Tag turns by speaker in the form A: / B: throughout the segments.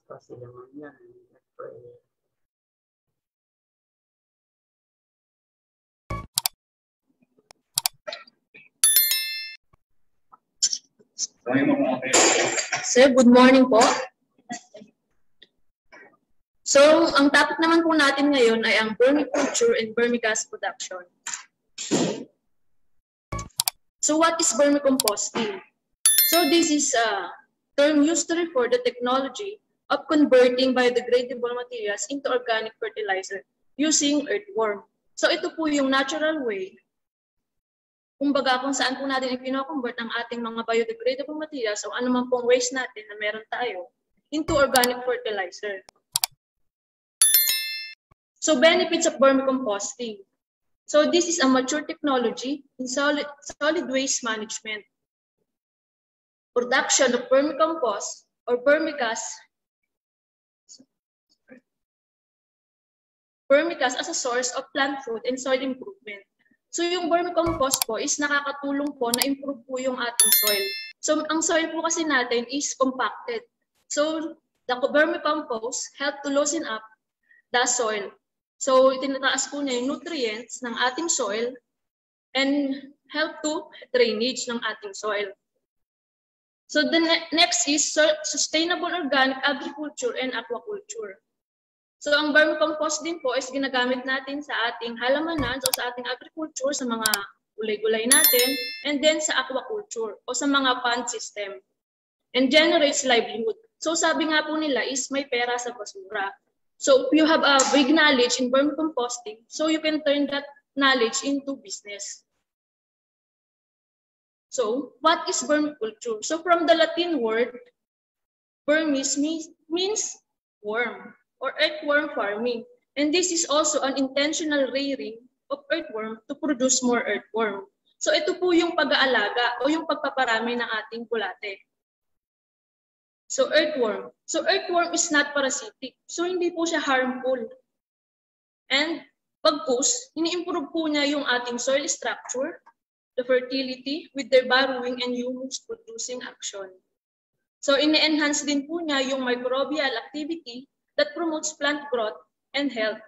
A: Kasi naman yan.
B: Sir, good morning po. So, ang topic naman po natin ngayon ay ang vermiculture and vermigas production. So, what is vermicomposting? So, this is a term used to refer the technology of converting biodegradable materials into organic fertilizer using earthworm. So, ito po yung natural way, kumbaga kung saan po natin ipino-convert ang ating mga biodegradable materials o anuman pong waste natin na meron tayo into organic fertilizer. So, benefits of vermicomposting. So, this is a mature technology in solid waste management. Production of vermicompost or vermigas as a source of plant food and soil improvement. So, yung vermicompost po is nakakatulong po na improve po yung ating soil. So, ang soil po kasi natin is compacted. So, the vermicompost help to loosen up the soil. So, itinataas po niya yung nutrients ng ating soil and help to drainage ng ating soil. So, the next is sustainable organic agriculture and aquaculture. So, ang vermicompost din po is ginagamit natin sa ating halamanan o sa ating agriculture, sa mga gulay-gulay natin, and then sa aquaculture o sa mga pond system. And generates livelihood. So, sabi nga po nila is may pera sa basura. So, if you have a big knowledge in vermicomposting, so you can turn that knowledge into business. So, what is vermiculture? So, from the Latin word, vermis means worm or earthworm farming. And this is also an intentional rearing of earthworm to produce more earthworm. So, ito po yung pag-aalaga o yung pagpaparami ng ating bulate. So, earthworm. So, earthworm is not parasitic. So, hindi po siya harmful. And, pag-push, ini-improve po niya yung ating soil structure, the fertility, with their burrowing and humus-producing action. So, ini-enhance din po niya yung microbial activity that promotes plant growth and health.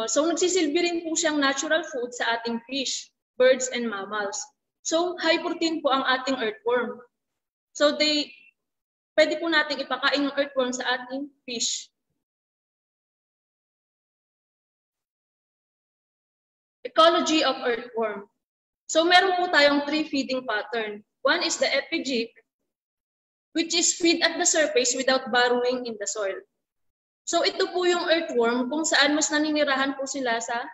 B: So, nagsisilbi rin po siyang natural food sa ating fish, birds, and mammals. So, high protein po ang ating earthworm. So, pwede po natin ipakain ng earthworm sa ating fish. Ecology of earthworm. So, meron po tayong 3 feeding pattern. One is the epigeic, which is feed at the surface without burrowing in the soil. So, ito po yung earthworm kung saan mas naninirahan po sila sa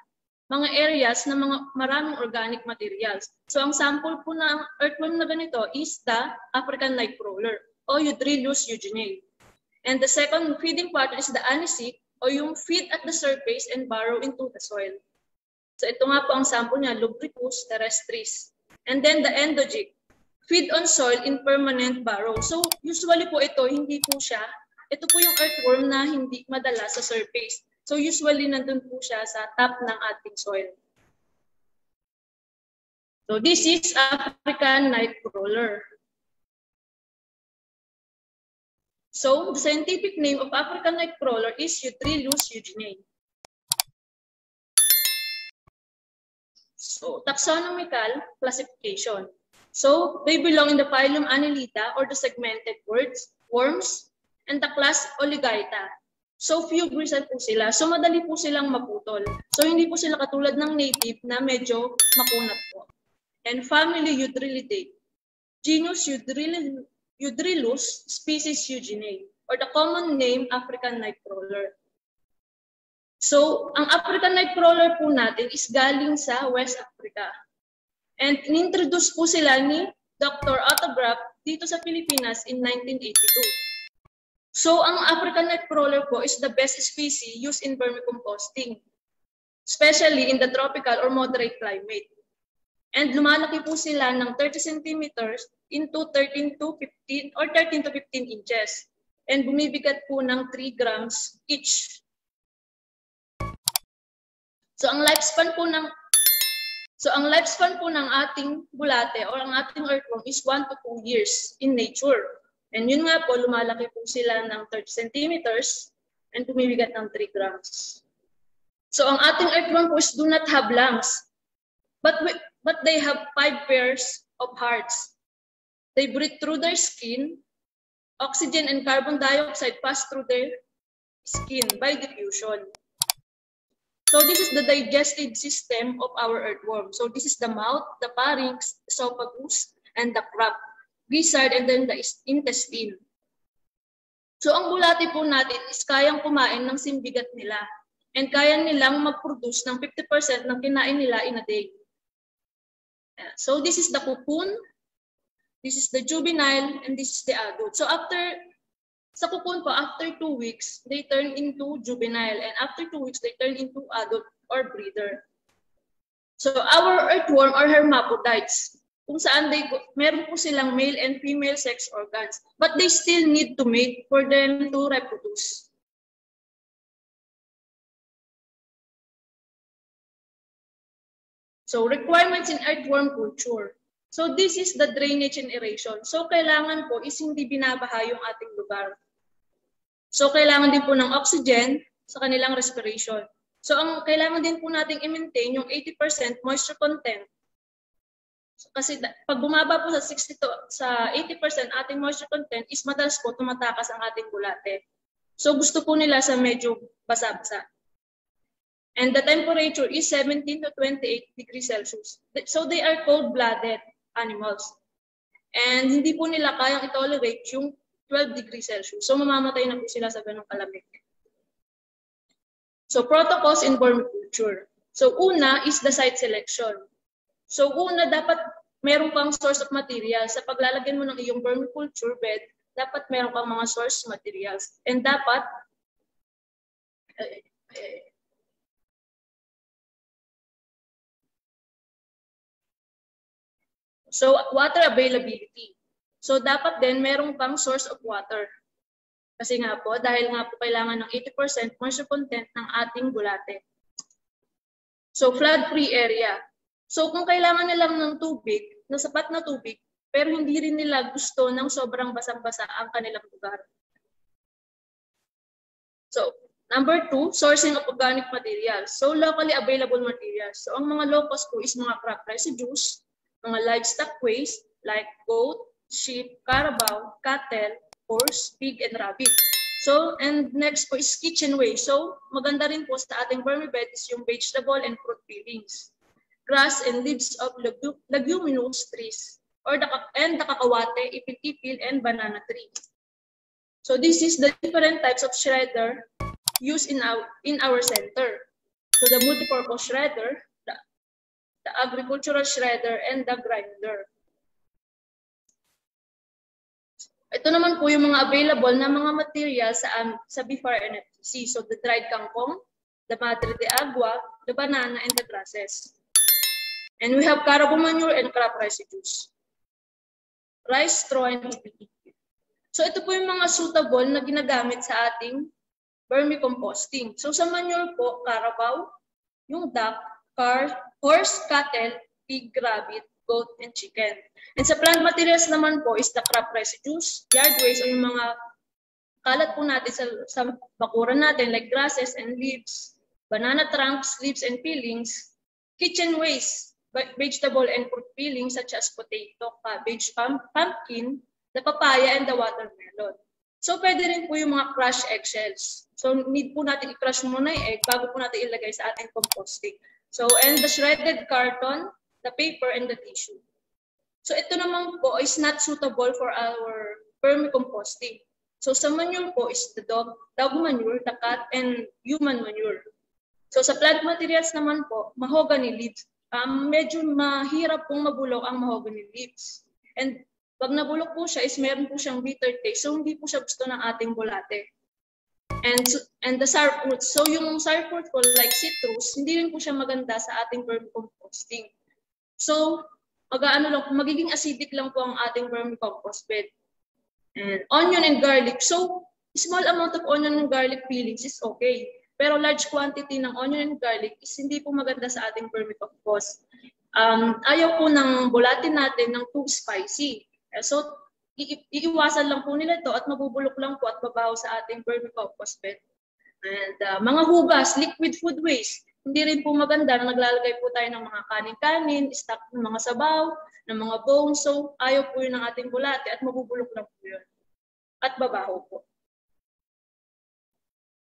B: mga areas na maraming organic materials. So, ang sample po ng earthworm na ganito is the African nightcrawler o Eudrilus eugeniae. And the second feeding pattern is the anisic o yung feed at the surface and burrow into the soil. So, ito nga po ang sample niya, Lubricus terrestris. And then the endogic, feed on soil in permanent burrow. So, usually po ito, ito po yung earthworm na hindi madala sa surface. So, usually nandun po siya sa top ng ating soil. So, this is African nightcrawler. So, the scientific name of African nightcrawler is Eudrilus eugeniae. So, taxonomical classification. So, they belong in the phylum Annelida or the segmented worms and the class Oligaita. So, fugrisan po sila. So, madali po silang maputol. So, hindi po sila katulad ng native na medyo makunat po. And family Eudrilidae. Genus Eudrilus, species Eugeniae, or the common name African nightcrawler. So, ang African nightcrawler po natin is galing sa West Africa. And inintroduce po sila ni Dr. Otto Graf dito sa Pilipinas in 1982. So, ang African nightcrawler po is the best species used in vermicomposting, especially in the tropical or moderate climate. And lumalaki po sila ng 30 centimeters into 13 to 15 or 13 to 15 inches. And bumibigat po ng 3 grams each. So, ang lifespan po ng ating bulate or ang ating earthworm is 1 to 2 years in nature. And yun nga po, lumalaki po sila ng 30 centimeters and bumibigat ng 3 grams. So ang ating earthworm po is do not have lungs, but they have 5 pairs of hearts. They breathe through their skin. Oxygen and carbon dioxide pass through their skin by diffusion. So this is the digestive system of our earthworm. So this is the mouth, the pharynx, esophagus, and the crop, gizzard, and then the intestine. So ang bulate po natin is kayang kumain ng simbigat nila and kaya nilang mag-produce ng 50% ng kinain nila in a day. So this is the cocoon, this is the juvenile, and this is the adult. So sa cocoon po, after 2 weeks, they turn into juvenile, and after 2 weeks, they turn into adult or breeder. So our earthworm are hermaphrodites, kung saan meron po silang male and female sex organs, but they still need to mate for them to reproduce. So requirements in earthworm culture. So this is the drainage and aeration. So kailangan po is hindi binabaha yung ating lugar. So kailangan din po ng oxygen sa kanilang respiration. So ang kailangan din po nating i-maintain yung 80% moisture content. So, kasi pag bumaba po sa 60 to sa 80% ating moisture content is madalas po tumatakas ang ating bulate. So gusto po nila sa medyo basa-basa. And the temperature is 17 to 28 degrees Celsius. So they are cold-blooded animals. And hindi po nila kayang i-tolerate yung 12 degrees Celsius. So mamamatay na po sila sa ganung kalamig. So protocols in vermiculture. So una is the site selection. So una, dapat meron kang source of materials. Sa paglalagyan mo ng iyong vermiculture bed, dapat meron kang mga source materials. And dapat so water availability. So dapat din meron kang source of water. Kasi nga po, dahil nga po kailangan ng 80% moisture content ng ating bulate. So flood-free area. So kung kailangan nilang ng tubig, na sapat na tubig, pero hindi rin nila gusto ng sobrang basang-basa ang kanilang lugar. So number 2, sourcing of organic materials. So locally available materials. So ang mga low-cost po is mga crop residues, mga livestock waste like goat, sheep, carabao, cattle, horse, pig, and rabbit. So, and next po is kitchen waste. So, maganda rin po sa ating vermibed is yung vegetable and fruit peelings, grass and leaves of leguminous trees, or the kakawate, ipil-ipil, and banana tree. So, this is the different types of shredder used in our center. So, the multipurpose shredder, the agricultural shredder, and the grinder. Ito naman po yung mga available na mga materials sa BFAR NFTC. So the dried kangkong, the madre de agua, the banana, and the grasses. And we have carabao manure and crop residues. Rice, straw, and EPE. So ito po yung mga suitable na ginagamit sa ating vermicomposting. So sa manure po, carabao, yung duck, horse, cattle, pig, rabbit, goat, and chicken. And sa plant materials naman po is the crop residues, yard waste, o yung mga kalat po natin sa bakuran natin like grasses and leaves, banana trunks, leaves, and peelings, kitchen waste, vegetable and fruit peelings such as potato, cabbage, pumpkin, the papaya, and the watermelon. So pwede rin po yung mga crushed eggshells. So need po natin i-crush muna yung egg bago po natin ilagay sa ating composting. So and the shredded carton, the paper, and the tissue. So ito naman po is not suitable for our vermicomposting. So sa manure po is the dog manure, the cat, and human manure. So sa plant materials naman po, mahogany leaves. Medyo mahirap pong mabulok ang mahogany leaves. And pag nabulok po siya is meron po siyang bitter taste. So hindi po siya gusto ng ating bulate. And the sour fruits. So yung sour fruit po like citrus, hindi rin po siya maganda sa ating vermicomposting. So, magiging acidic lang po ang ating vermicompost bed. And onion and garlic. So, small amount of onion and garlic peelings is okay. Pero large quantity ng onion and garlic is hindi po maganda sa ating vermicompost. Ayaw po ng bulate natin ng too spicy. So, iiwasan lang po nila ito at mabubulok lang po at babaho sa ating vermicompost bed. And mga hugas, liquid food waste, hindi rin po maganda na naglalagay po tayo ng mga kanin-kanin, stock ng mga sabaw, ng mga bones. So ayaw po yun ng ating bulate at mabubulok lang po yun. At babaho po.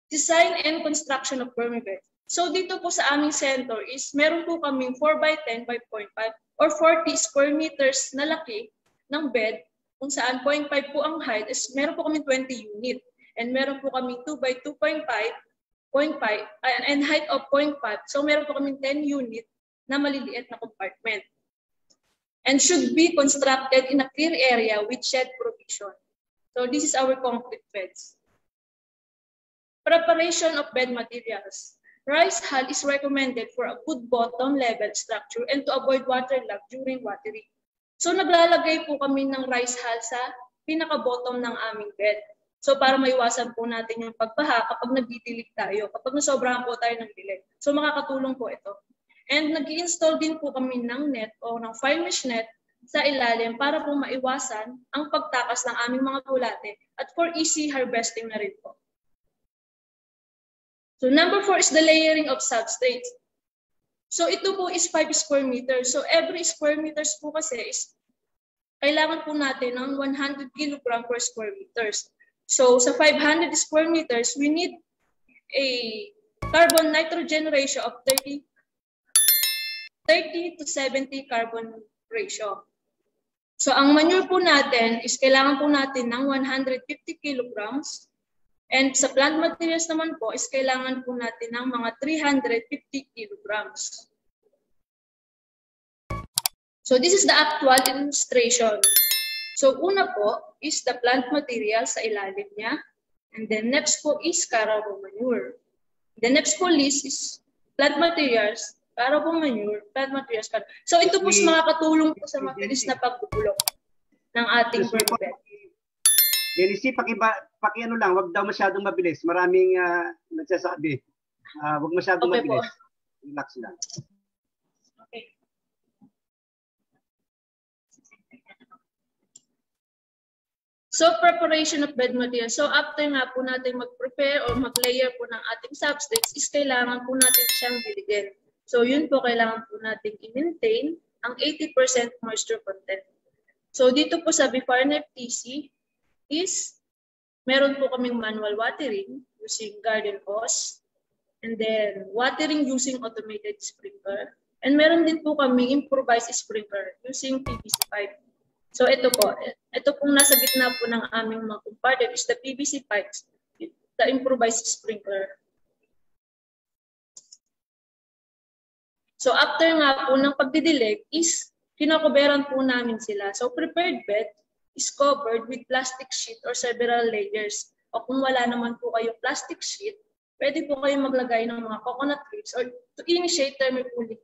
B: Design and construction of vermibed. So dito po sa aming center is meron po kaming 4x10 by 0.5 or 40 square meters na laki ng bed kung saan 0.5 po ang height is meron po kaming 20 unit and meron po kaming 2 by 2.5 and height of 0.5. So meron po kaming 10 unit na maliliit na compartment and should be constructed in a clear area with shed provision. So this is our concrete beds. Preparation of bed materials. Rice hull is recommended for a good bottom level structure and to avoid waterlog during watering. So naglalagay po kami ng rice hull sa pinaka-bottom ng aming bed. So para maiwasan po natin yung pagbaha kapag nagdidilig tayo, kapag nasobrahan po tayo ng dilig. So makakatulong po ito. And nag-i-install din po kami ng net o ng fine mesh net sa ilalim para po maiwasan ang pagtakas ng aming mga bulate at for easy harvesting na rin po. So number 4 is the layering of substrates. So ito po is 5 square meters. So every square meters po kasi is kailangan po natin ng 100 kilogram per square meters. So sa 500 square meters, we need a carbon nitrogen ratio of 30 to 70 carbon ratio. So ang manure po natin is kailangan po natin ng 150 kilograms. And sa plant materials naman po is kailangan po natin ng mga 350 kilograms. So this is the actual illustration. So una po is the plant material sa ilalim niya. And then next po is carabo manure. The next po list is plant materials, carabo manure, plant materials. So ito po is makakatulong po sa mabilis na pagbubulok ng ating vermibed.
A: Denisi, paki-ano lang, wag daw masyadong mabilis. Maraming nagsasabi. Wag masyadong mabilis. Po. Relax lang.
B: Okay. So, preparation of bed material. So, after nga po natin mag-prepare or mag-layer po ng ating substrates, is kailangan po natin siyang diligin. So, yun po kailangan po natin i-maintain ang 80% moisture content. So, dito po sa before FTC, is meron po kaming manual watering using garden hose and then watering using automated sprinkler and meron din po kaming improvised sprinkler using PVC pipe. So ito pong nasa gitna po ng aming mga compartment is the PVC pipes, the improvised sprinkler. So after nga po ng pagdidilig is kinakoberan po namin sila. So prepared bed is covered with plastic sheet or several layers. O kung wala naman po kayong plastic sheet, pwede po kayong maglagay ng mga coconut leaves or to initiate thermophilic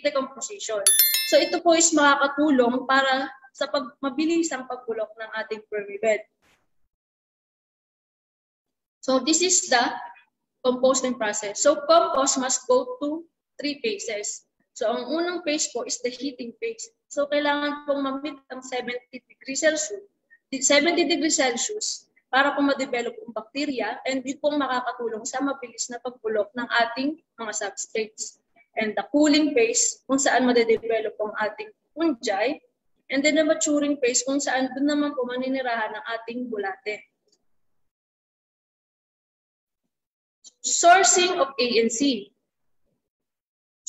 B: decomposition. So ito po is makakatulong para sa mabilisang pagbulok ng ating vermibed. So this is the composting process. So compost must go to 3 phases. So ang unang phase po is the heating phase. So kailangan pong ma-meet ang 70 degrees Celsius para po ma-develop ang bacteria and yun pong makakatulong sa mabilis na pagbulok ng ating mga substrates. And the cooling phase kung saan ma-develop ang ating fungi and then the maturing phase kung saan doon naman po maninirahan ang ating bulate. Sourcing of ANC.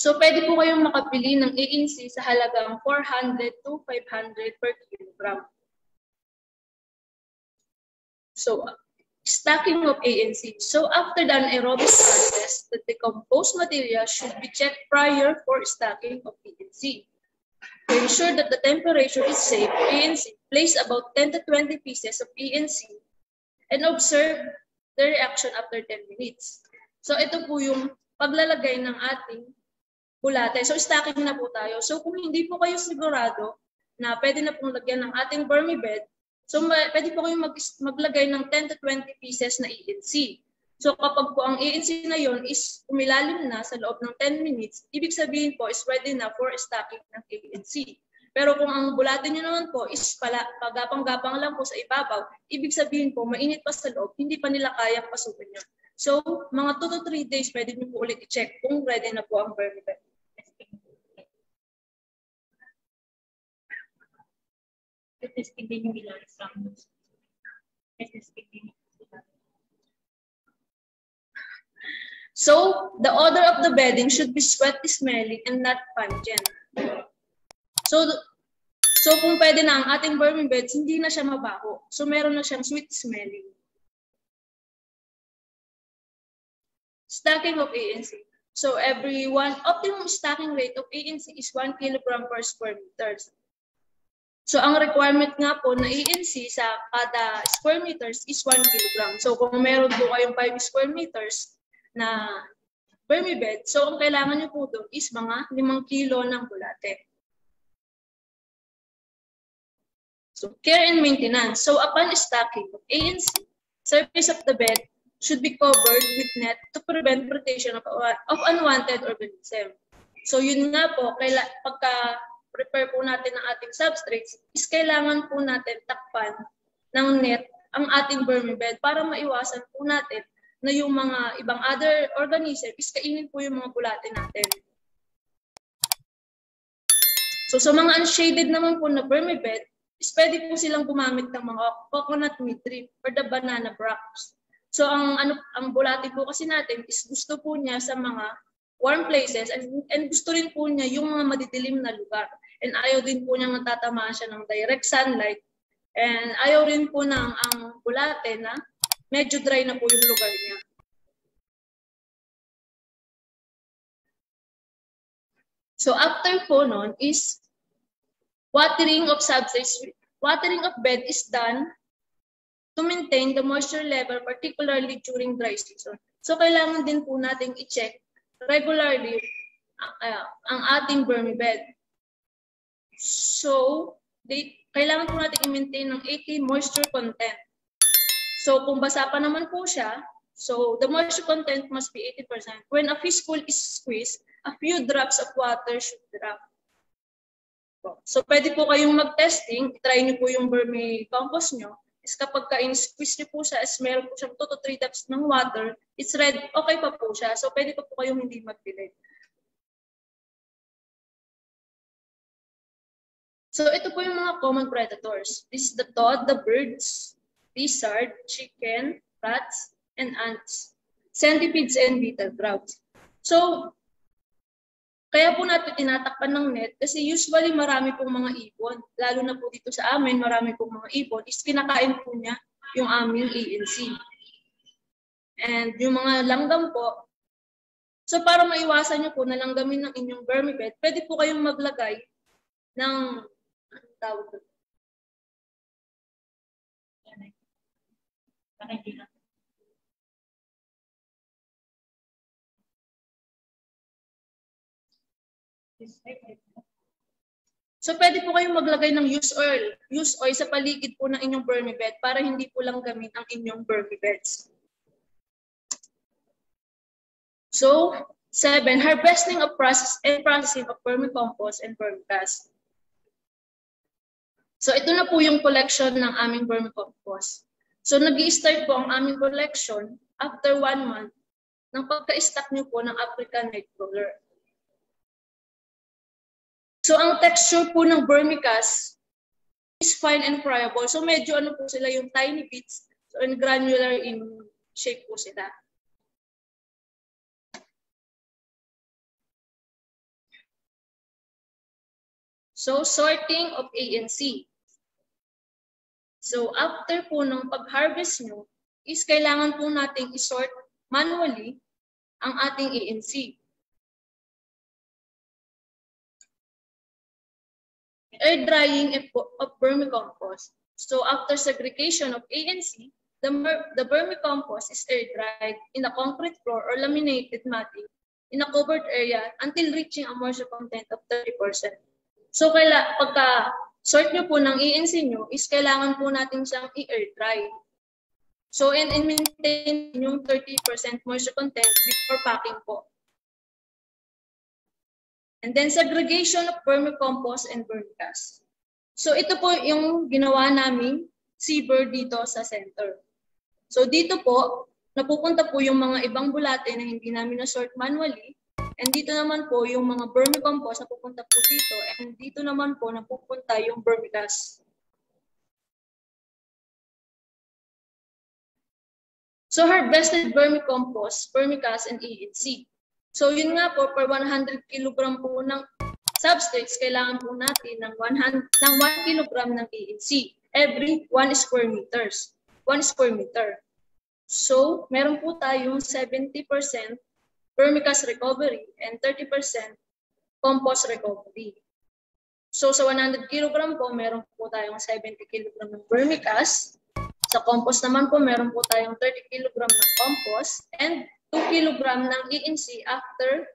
B: So, pwede po kayong makabili ng ANC sa halagang 400 to 500 per kilogram. So, stacking of ANC. So, after the anaerobic process, the decomposed material should be checked prior for stacking of ANC. To ensure that the temperature is safe, ANC, place about 10 to 20 pieces of ANC and observe the reaction after 10 minutes. So, ito po yung paglalagay ng ating bulate. So, stacking na po tayo. So, kung hindi po kayo sigurado na pwede na pong lagyan ng ating vermibed, so pwede po kayong maglagay ng 10 to 20 pieces na ANC. So, kapag po ang ANC na yon is umilalim na sa loob ng 10 minutes, ibig sabihin po is ready na for stacking ng ANC. Pero kung ang bulate nyo naman po is pagapang-gapang lang po sa ibabaw, ibig sabihin po, mainit pa sa loob, hindi pa nila kayang pasukin yun. So, mga 2 to 3 days, pwede nyo po ulit i-check kung ready na po ang vermibed. So, the odor of the bedding should be sweat smelling and not pungent. So kung pwede na ang ating vermibeds, hindi na siya mabaho. So meron na siyang sweet smelling. Stacking of ANC. So optimum stacking rate of ANC is 1 kilogram per square meters. So ang requirement nga po na ANC sa kada square meters is 1 kilogram. So kung meron po kayong 5 square meters na vermibed, so ang kailangan nyo po doon is mga 5 kilo ng bulate. So care and maintenance. So upon stacking of ANC, surface of the bed should be covered with net to prevent rotation of unwanted organism. So yun nga po, pagka prepare po natin ang ating substrates, is kailangan po natin takpan ng net ang ating vermibed para maiwasan po natin na yung mga ibang other organism is kainin po yung mga bulate natin. So sa mga unshaded naman po na vermibed, is pwede po silang gumamit ng mga coconut midrip or the banana bracts. So ang bulate po kasi natin is gusto po niya sa mga warm places and gusto rin po niya yung mga madidilim na lugar. And ayaw din po niya matatamaan siya ng direct sunlight. And ayaw rin po ng ang bulate na medyo dry na po yung lugar niya. So after po nun is watering of substrates. Watering of bed is done to maintain the moisture level, particularly during dry season. So kailangan din po nating i-check regularly ang ating vermibed. So kailangan po natin i-maintain ng 80 moisture content. So kung basa pa naman po siya, so the moisture content must be 80%. When a fistful is squeezed, a few drops of water should drop. So pwede po kayong mag-testing, try nyo po yung vermicompost nyo. Is kapag in-squeeze nyo po siya, is meron po siyang 2 to 3 drops ng water, it's red, okay pa po siya. So pwede po kayong hindi mag-delete. So ito po yung mga common predators. This is the toad, the birds, lizard, chicken, rats, and ants, centipedes, and beetle grubs. So kaya po natin tinatakpan ng net kasi usually marami pong mga ibon. Lalo na po dito sa amin, marami pong mga ibon. Is kinakain po niya yung aming ANC. And yung mga langgam po, so para maiwasan niyo po na langgamin ng inyong vermibed, pwede po kayong maglagay ng, anong tawag doon? So pwede po kayong maglagay ng used oil sa paligid po ng inyong vermibed para hindi po lang gamit ang inyong vermibeds. So 7, harvesting of processing of vermicompost and vermicast. So ito na po yung collection ng aming vermicompost. So nag-i-start po ang aming collection after 1 month ng pagka-stack nyo po ng African night crawler. So ang texture po ng vermicast is fine and friable. So medyo ano po sila yung tiny bits, so and granular in shape po sila. So sorting of ANC. So after po ng pag-harvest nyo, is kailangan po nating i-sort manually ang ating ANC. Air drying of vermicompost. So after segregation of ANC, the vermicompost is air dried in a concrete floor or laminated matting in a covered area until reaching a moisture content of 30%. So pagka sort nyo po ng ANC nyo, is kailangan po natin siyang i-air dry. So and maintain yung 30% moisture content before packing po. And then segregation of vermicompost and vermicast. So ito po yung ginawa naming seaver dito sa center. So dito po, napupunta po yung mga ibang bulate na hindi namin na-sort manually. And dito naman po yung mga vermicompost na pupunta po dito. And dito naman po napupunta yung vermicast. So harvested vermicompost, vermicast, and ENC. So yun nga po, per 100 kg po ng substrates, kailangan po natin ng 1 kg ng ENC every 1 square meters. 1 square meter. So meron po tayong 70% vermicast recovery and 30% compost recovery. So sa 100 kg po, meron po tayong 70 kg ng vermicast. Sa compost naman po, meron po tayong 30 kg ng compost and 2 kg ng ENC after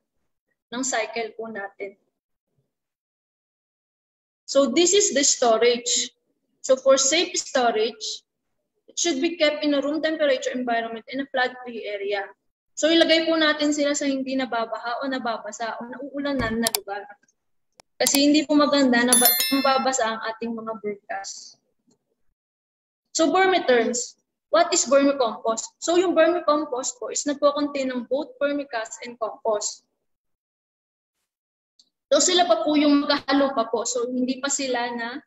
B: ng cycle po natin. So this is the storage. So for safe storage, it should be kept in a room temperature environment in a flood-free area. So ilagay po natin sila sa hindi nababaha o nababasa o nauulanan na lugar. Kasi hindi po maganda na mababasa ang ating mga vermicast. So vermiterms, what is vermicompost? So yung vermicompost po is nagko-contain ng both vermicast and compost. So sila pa po yung magkahalo pa po. So hindi pa sila na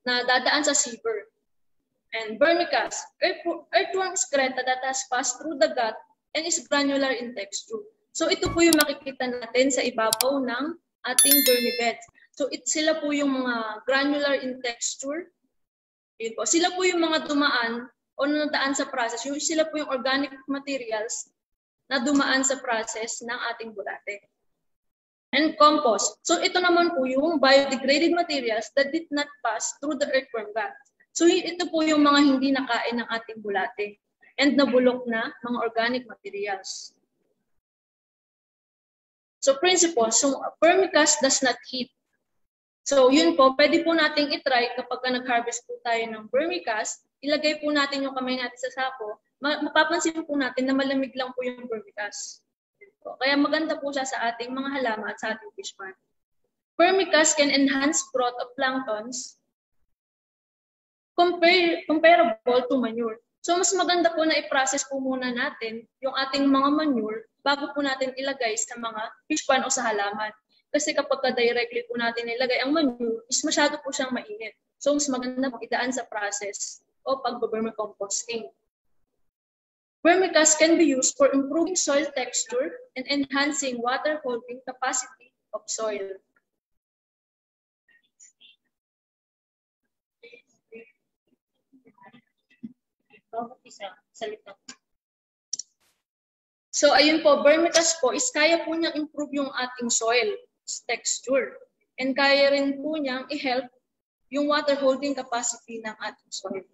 B: dadaan sa seaver. And vermicast, earthworm excreta that has passed through the gut and is granular in texture. So ito po yung makikita natin sa ibabaw ng ating vermibeds. So sila po yung mga granular in texture. Yun po. Sila po yung mga dumaan o nadaan sa process. Sila po yung organic materials na dumaan sa process ng ating bulate. And compost. So ito naman po yung biodegraded materials that did not pass through the earthworm gut. So ito po yung mga hindi nakain ng ating bulate and nabulok na mga organic materials. So principles, so vermicast does not heat. So yun po, pwede po nating itry kapag nag-harvest po tayo ng vermicast, ilagay po natin yung kamay natin sa sako, mapapansin po natin na malamig lang po yung vermicast. Kaya maganda po siya sa ating mga halaman at sa ating fish pond. Vermicast can enhance growth of planktons comparable to manure. So mas maganda po na i-process po muna natin yung ating mga manure bago po natin ilagay sa mga fish pond o sa halaman. Kasi kapag directly po natin ilagay ang manure, is masyado po siyang mainit. So mas maganda po idaan sa process o pag-vermicomposting. Vermicast can be used for improving soil texture and enhancing water holding capacity of soil. So ayun po, vermicast po is kaya po niyang improve yung ating soil texture and kaya rin po niyang i-help yung water holding capacity ng ating soil.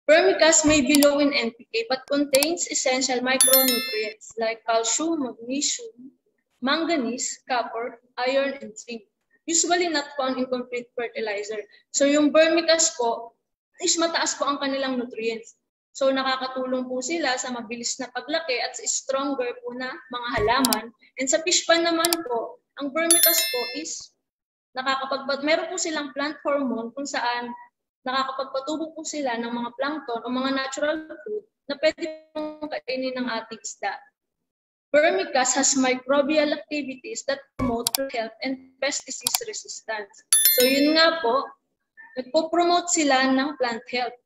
B: Vermicast may be low in NPK but contains essential micronutrients like calcium, magnesium, manganese, copper, iron, and zinc. Usually not found in complete fertilizer. So yung vermicast po is mataas po ang kanilang nutrients. So nakakatulong po sila sa mabilis na paglaki at sa stronger po na mga halaman. And sa fish pond naman po, ang vermicast po is meron po silang plant hormone kung saan nakakapagpatubo po sila ng mga plankton o mga natural food na pwede pong kainin ng ating isda. Vermicast has microbial activities that promote health and pest disease resistance. So yun nga po, nagpo-promote sila ng plant health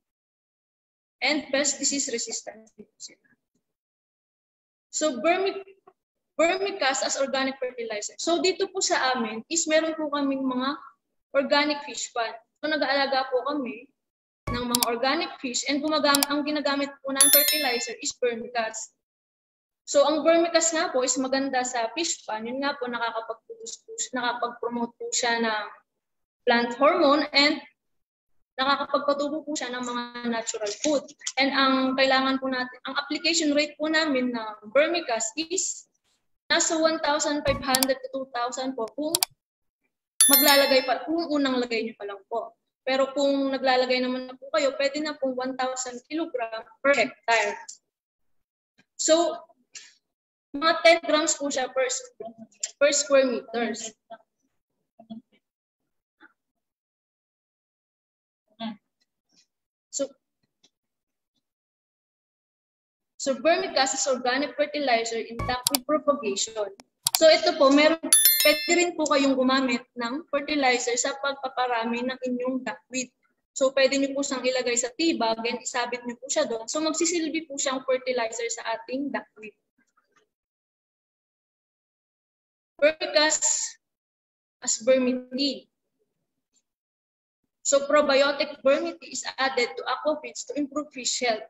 B: and pest disease resistance. So vermicast as organic fertilizer. So dito po sa amin is meron po kaming mga organic fish pond. So nag-aalaga po kami ng mga organic fish and ang ginagamit po ng fertilizer is vermicast. So ang vermicast nga po is maganda sa fish pond. Yun nga po nakakapag-promote po siya ng plant hormone and nakakapagpatubo po siya ng mga natural food. And ang kailangan po natin, ang application rate po namin ng vermicast is nasa 1,500 to 2,000 po kung maglalagay pa, kung unang lagay niyo pa lang po. Pero kung naglalagay naman na po kayo, pwede na po 1,000 kg per hectare. So, Mga 10 grams po siya per square meters. So vermicast is organic fertilizer in ductweed propagation. So ito po, pwede rin po kayong gumamit ng fertilizer sa pagpaparami ng inyong ductweed. So pwede niyo po siyang ilagay sa tea bag and isabit niyo po siya doon. So magsisilbi po siyang fertilizer sa ating ductweed. Vermicast as vermi-tea. So probiotic vermi-tea is added to aquafeeds to improve fish health.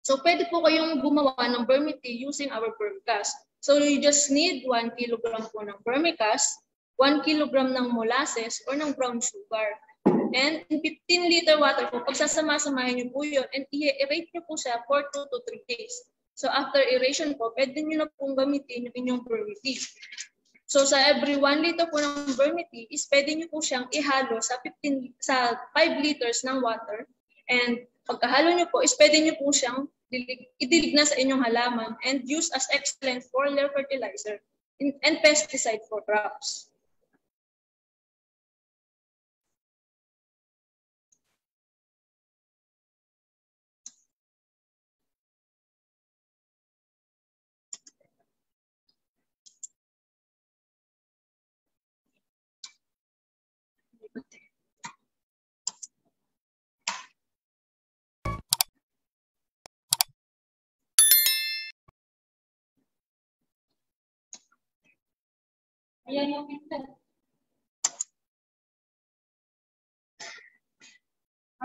B: So pwede po kayong gumawa ng vermi-tea using our vermicast. So you just need 1 kilogram po ng vermicast, 1 kilogram ng molasses or ng brown sugar. And in 15-liter water po, pagsasama-samahin niyo po yun and i-aerate niyo po siya for 2 to 3 days. So after aeration po, pwede niyo na pong gamitin yung inyong vermi-tea. So sa every 1 liter po ng vermi-tea is pwede niyo po siyang ihalo sa 5 liters ng water. And pagkahalo niyo po is pwede niyo po siyang idilig na sa inyong halaman and use as excellent foliar fertilizer and pesticide for crops. Ayan yung pinta.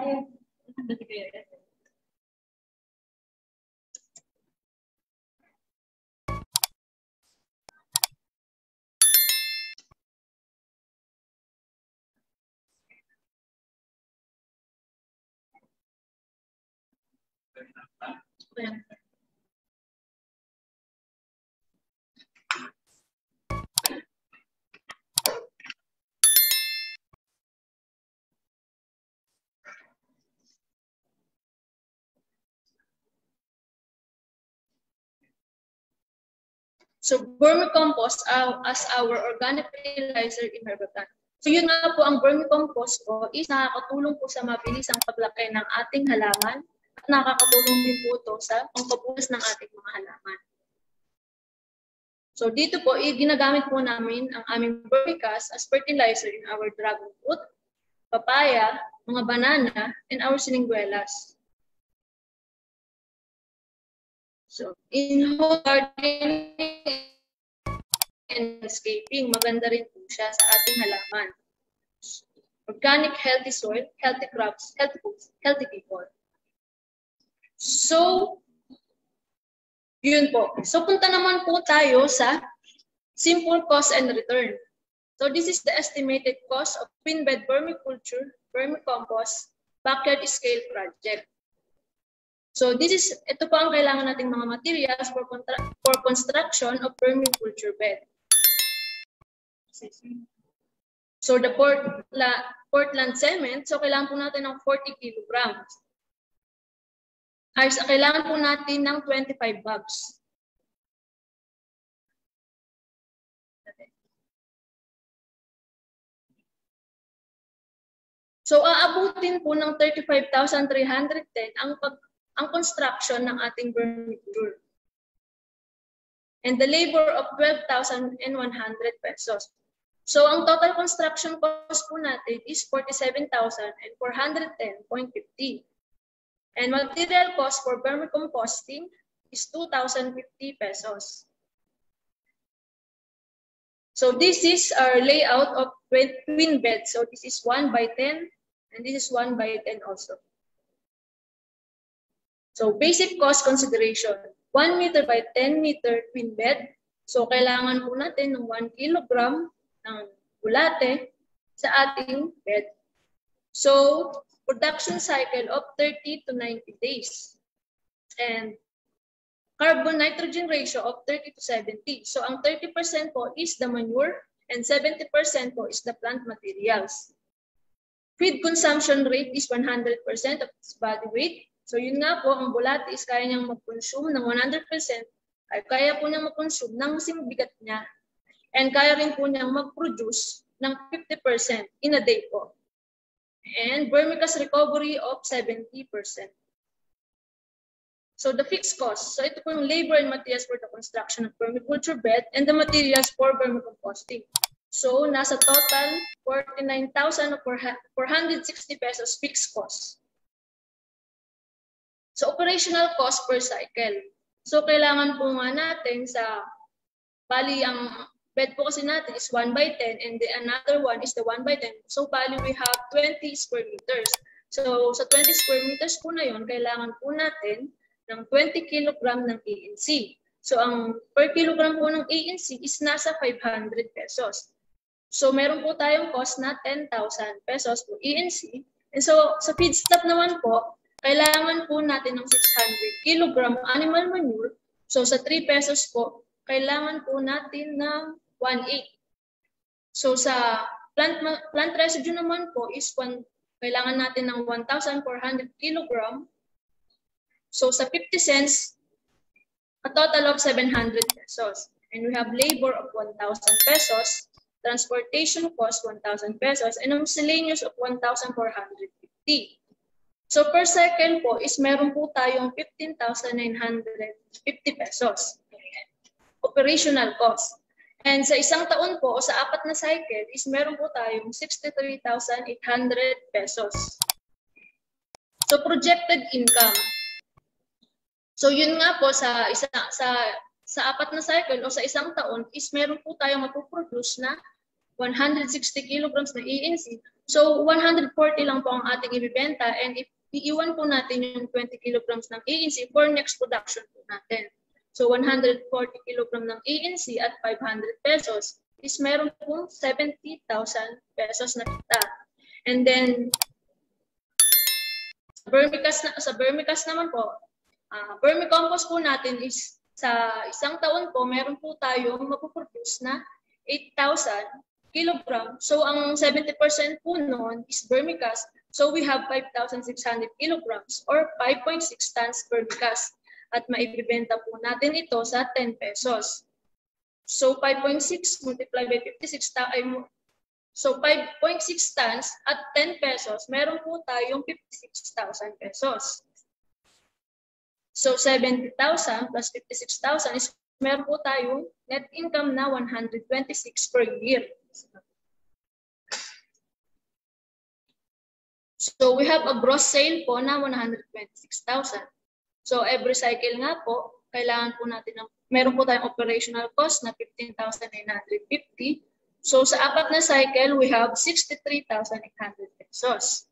B: Ayan. Ayan. So vermicompost as our organic fertilizer in herbatan. So yun nga po, ang vermicompost po is nakakatulong po sa mabilisang paglaki ng ating halaman at nakakatulong din po ito sa pangpabunas ng ating mga halaman. So dito po, ginagamit po namin ang aming vermicast as fertilizer in our dragon fruit, papaya, mga banana, and our siniguelas. So, in home gardening and landscaping, maganda rin po siya sa ating halaman. Organic, healthy soil, healthy crops, healthy foods, healthy people. So, yun po. So, punta naman po tayo sa simple cost and return. So, this is the estimated cost of twin bed vermiculture, vermicompost, backyard scale project. So ito po ang kailangan nating mga materials for construction of vermiculture bed. So the Portland cement, so kailangan po natin ng 40 kilograms. Ay, kailangan po natin ng 25 bags. So aabutin po ng 35,310 ang construction ng ating vermiculture. And the labor of 12,100 pesos. So ang total construction cost po natin is 47,410.50. And material cost for vermicomposting is 2,050 pesos. So this is our layout of twin beds. So this is 1 by 10 and this is 1 by 10 also. So basic cost consideration, 1 meter by 10 meter twin bed. So kailangan po natin ng 1 kilogram ng bulate sa ating bed. So production cycle of 30 to 90 days. And carbon nitrogen ratio of 30 to 70. So ang 30% po is the manure and 70% po is the plant materials. Feed consumption rate is 100% of its body weight. So yun nga po, ang bulate is kaya niyang mag-consume ng 100% ay kaya po niyang mag-consume ng kasing bigat niya. And kaya rin po niyang mag-produce ng 50% in a day po. And vermicast recovery of 70%. So the fixed cost. So ito po yung labor and materials for the construction of vermiculture bed and the materials for vermicomposting. So nasa total 49,460 pesos fixed cost. So operational cost per cycle. So kailangan po nga natin sa, bali ang bed po kasi natin is 1/10 and the another one is the 1/10. So bali we have 20 square meters. So sa 20 square meters po na yon, kailangan po natin ng 20 kilogram ng ANC. So ang per kilogram po ng ANC is nasa 500 pesos. So meron po tayong cost na 10,000 pesos po ANC. And so sa feedstock naman po, kailangan po natin ng 600 kilogram animal manure. So sa 3 pesos po, kailangan po natin ng 1/8. So sa plant residue naman po is kailangan natin ng 1,400 kilogram. So sa 50 cents, a total of 700 pesos. And we have labor of 1,000 pesos, transportation cost 1,000 pesos, and miscellaneous of 1,450. So per cycle po is meron po tayong 15,950 pesos. Operational cost. And sa isang taon po o sa 4 na cycle is meron po tayong 63,800 pesos. So projected income. So yun nga po sa 4 na cycle o sa isang taon is meron po tayong mapuproduce na 160 kilograms na ANC. So 140 lang po ang ating ibibenta, and if iiwan po natin yung 20 kilograms ng ANC for next production po natin. So 140 kilogram ng ANC at 500 pesos is meron pong 70,000 pesos na kita. And then sa vermicast naman po, vermicompost po natin is sa isang taon po, meron po tayong mapuproduce na 8,000 kilogram. So ang 70% po noon is vermicast. So we have 5,600 kilograms or 5.6 tons vermicast. At maibibenta po natin ito sa 10 pesos. So 5.6 multiplied by 56, so 5.6 tons at 10 pesos, meron po tayong 56,000 pesos. So 70,000 plus 56,000 is meron po tayong net income na 126 per year. So we have a gross sale po na 126,000. So every cycle nga po, kailangan po natin meron po tayong operational cost na 15,950. So sa 4 na cycle, we have 63,800 pesos.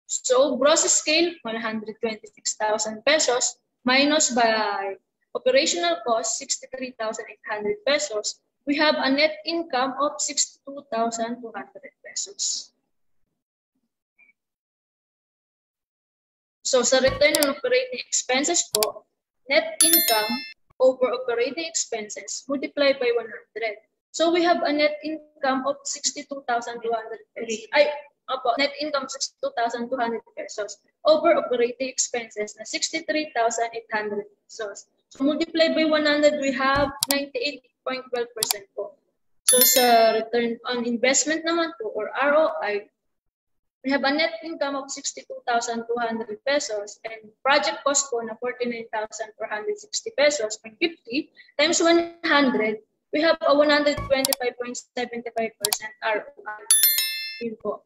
B: So gross scale, 126,000 pesos minus by operational cost, 63,800 pesos. We have a net income of 62,200 pesos. So sa return on operating expenses po, net income over operating expenses multiplied by 100. So we have a net income of 62,200 pesos. Net income 62,200 pesos over operating expenses na 63,800 pesos. So multiplied by 100, we have 98.12% po. So sa return on investment naman po or ROI, we have a net income of 62,200 pesos and project cost po na 49,460 pesos, 50 times 100, we have a 125.75% ROI. Yun po.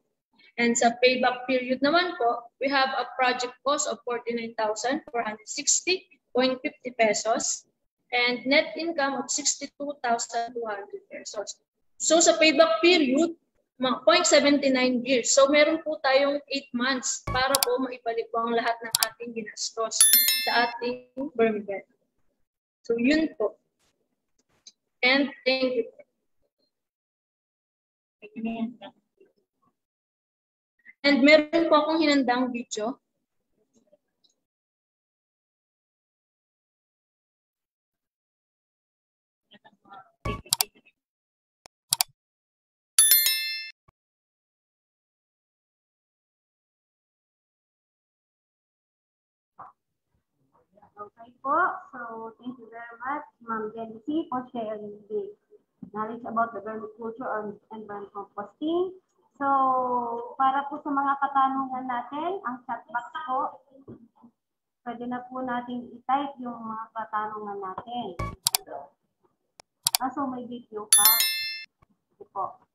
B: And sa payback period naman po, we have a project cost of 49,460.50 pesos and net income of 62,200 pesos. So sa payback period, 0.79 years. So meron po tayong 8 months para po maibalik po ang lahat ng ating ginastos sa ating vermibed. So yun po. And thank you. And meron po akong hinandang video.
C: Okay po. So, So thank you very much, Ma'am Genesis, for sharing the knowledge about the vermiculture and vermicomposting. So para po sa mga katanungan natin, ang chat box po, pwede na po natin i-type yung mga katanungan natin. So may video pa. Ito po.